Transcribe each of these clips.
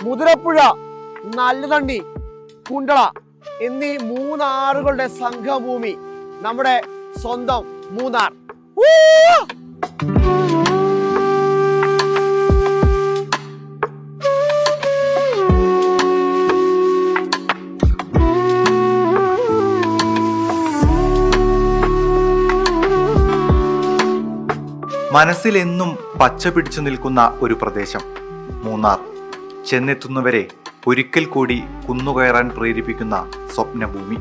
മുതിരപ്പുഴ, നല്ലതണ്ണി, കുണ്ടള എന്നീ 3 ആറുകളുടെ സംഗമഭൂമി നമ്മുടെ സ്വന്തം മൂന്നാർ. മനസ്സിലെന്നും പച്ച പിടിച്ചു നിൽക്കുന്ന ഒരു പ്രദേശം മൂന്നാർ. ചെന്നെത്തുന്നവരെ ഒരിക്കൽ കൂടി കുന്നുകയറാൻ പ്രേരിപ്പിക്കുന്ന സ്വപ്നഭൂമി.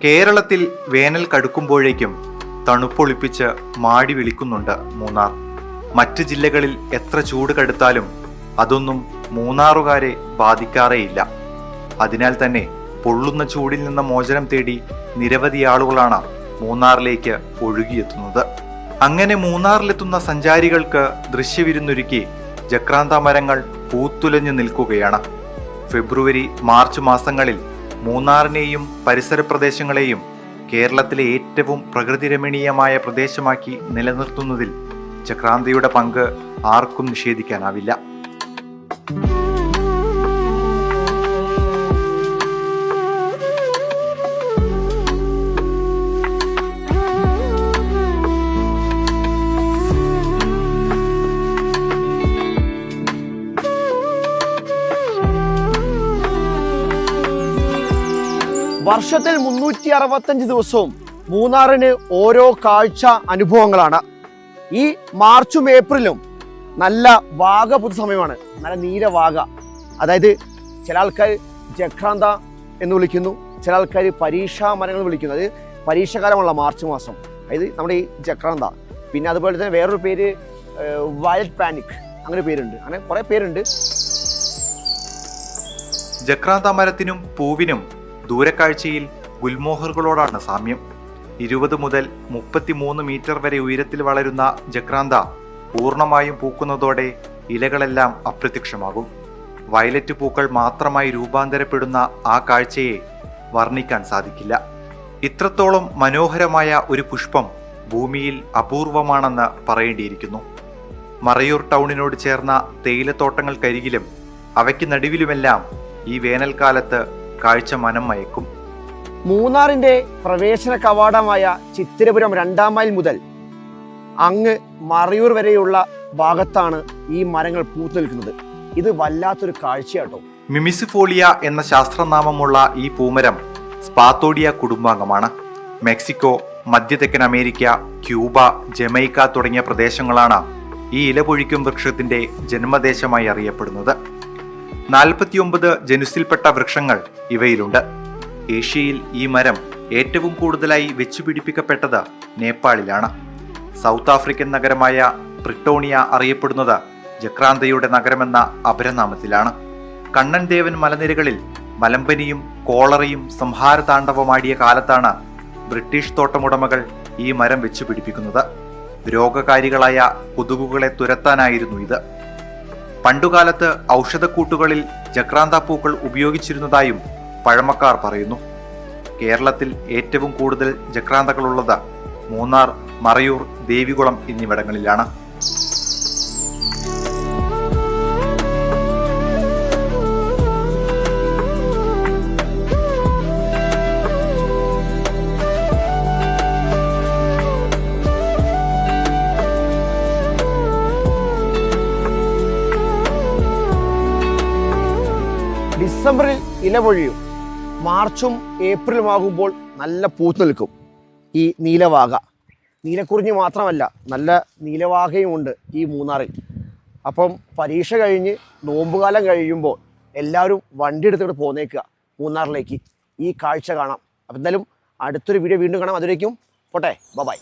കേരളത്തിൽ വേനൽ കടുക്കുമ്പോഴേക്കും തണുപ്പൊളിപ്പിച്ച് മാടി വിളിക്കുന്നുണ്ട് മൂന്നാർ. മറ്റ് ജില്ലകളിൽ എത്ര ചൂട് കടുത്താലും അതൊന്നും മൂന്നാറുകാരെ ബാധിക്കാറേയില്ല. അതിനാൽ തന്നെ പൊള്ളുന്ന ചൂടിൽ നിന്ന് മോചനം തേടി നിരവധി ആളുകളാണ് മൂന്നാറിലേക്ക് ഒഴുകിയെത്തുന്നത്. അങ്ങനെ മൂന്നാറിലെത്തുന്ന സഞ്ചാരികൾക്ക് ദൃശ്യവിരുന്നൊരുക്കി ജക്രാന്ത മരങ്ങൾ പൂത്തുലഞ്ഞു നിൽക്കുകയാണ്. ഫെബ്രുവരി മാർച്ച് മാസങ്ങളിൽ മൂന്നാറിനെയും പരിസര പ്രദേശങ്ങളെയും കേരളത്തിലെ ഏറ്റവും പ്രകൃതിരമണീയമായ പ്രദേശമാക്കി നിലനിർത്തുന്നതിൽ ജക്രാന്തയുടെ പങ്ക് ആർക്കും നിഷേധിക്കാനാവില്ല. വർഷത്തിൽ 365 ദിവസവും മൂന്നാറിന് ഓരോ കാഴ്ച അനുഭവങ്ങളാണ്. ഈ മാർച്ചും ഏപ്രിലും നല്ല വാഗ പുതുസമയമാണ്, നല്ല നീലവാഗ. അതായത് ചില ആൾക്കാർ ജക്രാന്ത എന്ന് വിളിക്കുന്നു, ചില ആൾക്കാർ പരീക്ഷാ മരങ്ങൾ വിളിക്കുന്നു. അത് പരീക്ഷാകാലമുള്ള മാർച്ച് മാസം, അതായത് നമ്മുടെ ഈ ജക്രാന്ത. പിന്നെ അതുപോലെ തന്നെ വേറൊരു പേര് വയലറ്റ് പാനിക്, അങ്ങനെ പേരുണ്ട്, അങ്ങനെ കുറേ പേരുണ്ട്. ജക്രാന്ത മരത്തിനും പൂവിനും ദൂരക്കാഴ്ചയിൽ ഗുൽമോഹറുകളോടാണ് സാമ്യം. 20 മുതൽ 33 മീറ്റർ വരെ ഉയരത്തിൽ വളരുന്ന ജക്രാന്ത പൂർണ്ണമായും പൂക്കുന്നതോടെ ഇലകളെല്ലാം അപ്രത്യക്ഷമാകും. വയലറ്റ് പൂക്കൾ മാത്രമായി രൂപാന്തരപ്പെടുന്ന ആ കാഴ്ചയെ വർണ്ണിക്കാൻ സാധിക്കില്ല. ഇത്രത്തോളം മനോഹരമായ ഒരു പുഷ്പം ഭൂമിയിൽ അപൂർവമാണെന്ന് പറയേണ്ടിയിരിക്കുന്നു. മറയൂർ ടൗണിനോട് ചേർന്ന തേയിലത്തോട്ടങ്ങൾക്കരികിലും അവയ്ക്ക് നടുവിലുമെല്ലാം ഈ വേനൽക്കാലത്ത് കാഴ്ച മനം മയക്കും. മൂന്നാറിന്റെ പ്രവേശന കവാടമായ ചിത്തിരപുരം 2-ാം മൈൽ മുതൽ അങ്ങ് മറയൂർ വരെയുള്ള ഭാഗത്താണ് ഈ മരങ്ങൾ പൂത്തു നിൽക്കുന്നത്. ഇത് വല്ലാത്തൊരു കാഴ്ചയാട്ടോ. മിമിസിഫോളിയ എന്ന ശാസ്ത്രനാമമുള്ള ഈ Poomaram സ്പാത്തോഡിയ കുടുംബാംഗമാണ്. Mexico, മധ്യതെക്കൻ America, Cuba, Jamaica തുടങ്ങിയ പ്രദേശങ്ങളാണ് ഈ ഇലപൊഴിക്കും വൃക്ഷത്തിന്റെ ജന്മദേശമായി അറിയപ്പെടുന്നത്. 49 ജനുസിൽപ്പെട്ട വൃക്ഷങ്ങൾ ഇവയിലുണ്ട്. ഏഷ്യയിൽ ഈ മരം ഏറ്റവും കൂടുതലായി വെച്ചുപിടിപ്പിക്കപ്പെട്ടത് നേപ്പാളിലാണ്. സൗത്ത് ആഫ്രിക്കൻ നഗരമായ പ്രിട്ടോണിയ അറിയപ്പെടുന്നത് ജക്രാന്തയുടെ നഗരമെന്ന അപരനാമത്തിലാണ്. കണ്ണൻ ദേവൻ മലനിരകളിൽ മലമ്പനിയും കോളറയും സംഹാരതാണ്ഡവമാടിയ കാലത്താണ് ബ്രിട്ടീഷ് തോട്ടമുടമകൾ ഈ മരം വെച്ചുപിടിപ്പിക്കുന്നത്. രോഗകാരികളായ കൊതുകുകളെ തുരത്താനായിരുന്നു ഇത്. പണ്ടുകാലത്ത് ഔഷധക്കൂട്ടുകളിൽ ജക്രാന്ത പൂക്കൾ ഉപയോഗിച്ചിരുന്നതായും പഴമക്കാർ പറയുന്നു. കേരളത്തിൽ ഏറ്റവും കൂടുതൽ ജക്രാന്തകളുള്ളത് മൂന്നാർ, മറയൂർ, ദേവികുളം എന്നിവിടങ്ങളിലാണ്. ഡിസംബറിൽ ഇല പൊഴിയും, മാർച്ചും ഏപ്രിലും ആകുമ്പോൾ നല്ല പൂത്ത് നിൽക്കും ഈ നീലവാഗ. നീലക്കുറിഞ്ഞി മാത്രമല്ല, നല്ല നീലവാഗയും ഉണ്ട് ഈ മൂന്നാറിൽ. അപ്പം പരീക്ഷ കഴിഞ്ഞ് നോമ്പുകാലം കഴിയുമ്പോൾ എല്ലാവരും വണ്ടി എടുത്തിട്ട് പോന്നേക്കുക മൂന്നാറിലേക്ക് ഈ കാഴ്ച കാണാം. അപ്പം എന്തായാലും അടുത്തൊരു വീഡിയോ വീണ്ടും കാണാം. അതുവരേക്കും പോട്ടെ, ബൈ.